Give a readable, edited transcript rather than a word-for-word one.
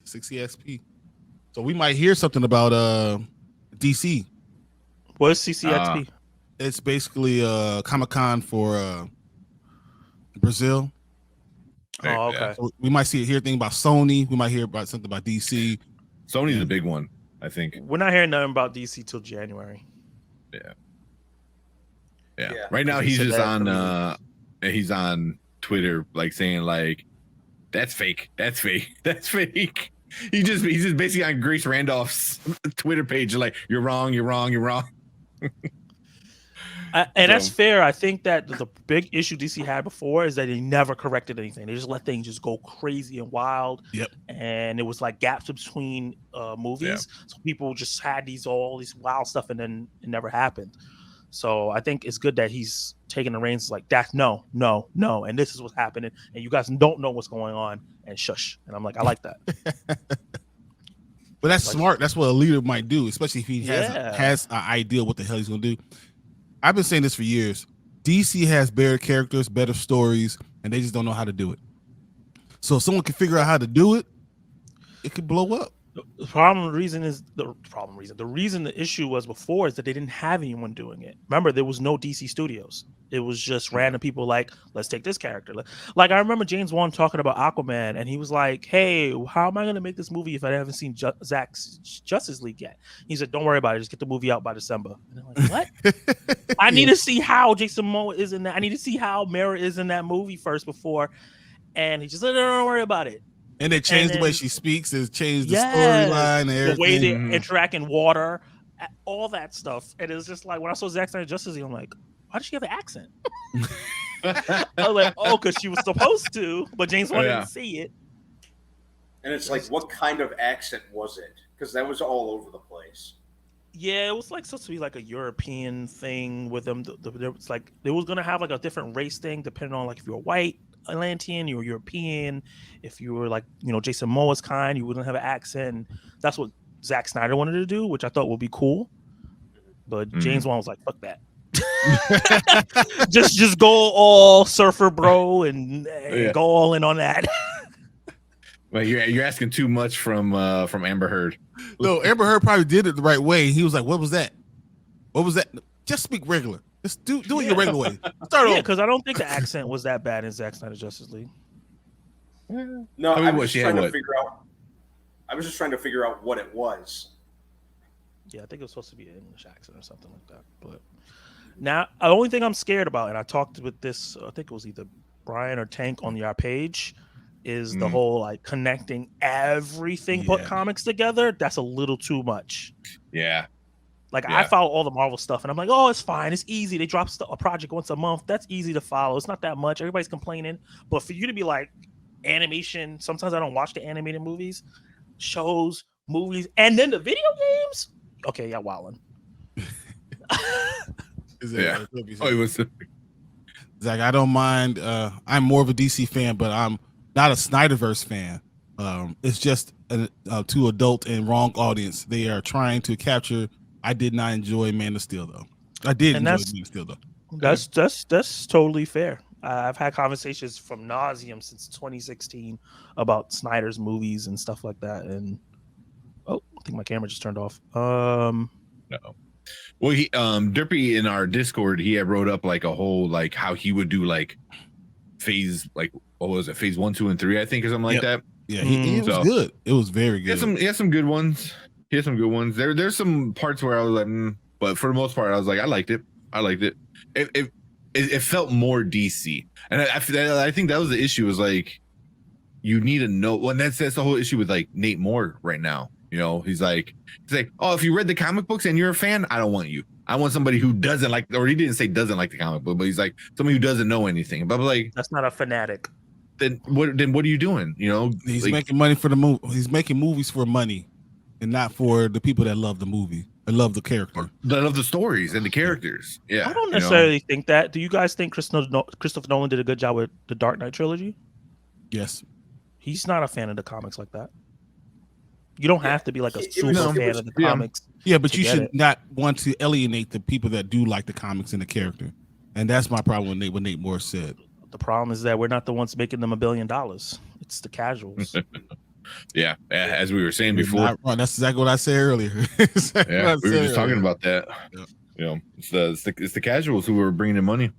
60XP. So we might hear something about DC. What is CCXP? It's basically Comic-Con for Brazil. Oh, okay. So we might hear thing about Sony. We might hear about something about DC. Sony's a big one, I think. We're not hearing nothing about DC till January. Yeah. Right now he's just on he's on Twitter like saying like that's fake. That's fake. That's fake. He's just basically on Grace Randolph's Twitter page like you're wrong. And that's fair. I think that the big issue DC had before is that they never corrected anything. They just let things just go crazy and wild. Yep. And it was like gaps between movies. Yeah. So people just had all these wild stuff and then it never happened. So I think it's good that he's taking the reins like that. No. And this is what's happening. And you guys don't know what's going on and shush. And I'm like, I like that. But that's smart. That's what a leader might do, especially if he has an idea what the hell he's going to do. I've been saying this for years. DC has better characters, better stories, and they just don't know how to do it. So if someone can figure out how to do it, it could blow up. The reason the issue was before is that they didn't have anyone doing it. Remember, there was no DC Studios. It was just random people like, let's take this character. Like I remember James Wan talking about Aquaman, and he was like, hey, how am I going to make this movie if I haven't seen Zack's Justice League yet? He said, don't worry about it. Just get the movie out by December. And I'm like, what? I need to see how Jason Momoa is in that. I need to see how Mera is in that movie first before. And he just said, don't worry about it. And they changed the way she speaks. It's changed the storyline and everything. The way they interact in water, all that stuff. And it was just like, when I saw Zack Snyder Justice League, I'm like, why does she have an accent? I was like, because she was supposed to, but James Wan didn't see it. And it's like, what kind of accent was it? Because that was all over the place. Yeah, it was like supposed to be like a European thing with them. It's like they was gonna have like a different race thing depending on like if you're white Atlantean, you were European. If you were like Jason Momoa's kind, you wouldn't have an accent. That's what Zack Snyder wanted to do, which I thought would be cool. But James Wan was like, "Fuck that." just go all surfer bro and go all in on that. Well, you're asking too much from Amber Heard. No, Amber Heard probably did it the right way. He was like, "What was that? What was that? Just speak regular. Just do it your regular way." Start over. Because I don't think the accent was that bad in Zack Snyder Justice League. No, I was just trying to figure out. I was just trying to figure out what it was. Yeah, I think it was supposed to be an English accent or something like that. But now, the only thing I'm scared about, and I talked with this, I think it was either Brian or Tank on our page, is the whole like connecting everything, put comics together. That's a little too much. Yeah. Like I follow all the Marvel stuff, and I'm like, oh, it's fine, it's easy. They drop a project once a month. That's easy to follow. It's not that much. Everybody's complaining, but for you to be like animation, sometimes I don't watch the animated movies, shows, movies, and then the video games. Okay, yeah, wildin'. It was. Zach, I don't mind. I'm more of a DC fan, but I'm not a Snyderverse fan. It's just too adult and wrong audience. They are trying to capture. I did not enjoy Man of Steel though. I did enjoy Man of Steel though. That's totally fair. I've had conversations from nauseum since 2016 about Snyder's movies and stuff like that. And I think my camera just turned off. No. Well, he Derpy in our Discord, he had wrote up like a whole like how he would do like phase, like what was it, phase 1, 2, and 3, I think, or something like that. Yeah, it was good. It was very good. He had some good ones. There's some parts where I was like, but for the most part, I was like, I liked it. It felt more DC, and I think that was the issue. Was like, you need to know. Well, that's the whole issue with like Nate Moore right now. He's like, oh, if you read the comic books and you're a fan, I don't want you. I want somebody who doesn't like, or he didn't say doesn't like the comic book, but he's like somebody who doesn't know anything. But like, that's not a fanatic. Then what are you doing? He's like, making money for the movie. He's making movies for money, and not for the people that love the movie. I love the character. I love the stories and the characters. Yeah, I don't necessarily think that. Do you guys think Christopher Nolan did a good job with the Dark Knight trilogy? Yes. He's not a fan of the comics like that. You don't have to be like a super fan of the comics. Yeah, but you should not want to alienate the people that do like the comics and the character. And that's my problem with what Nate Moore said. The problem is that we're not the ones making them $1 billion. It's the casuals. Yeah, as we were saying before. That's exactly what I said earlier. Yeah, we were just talking about that. Yeah. You know, it's the casuals who are bringing in money.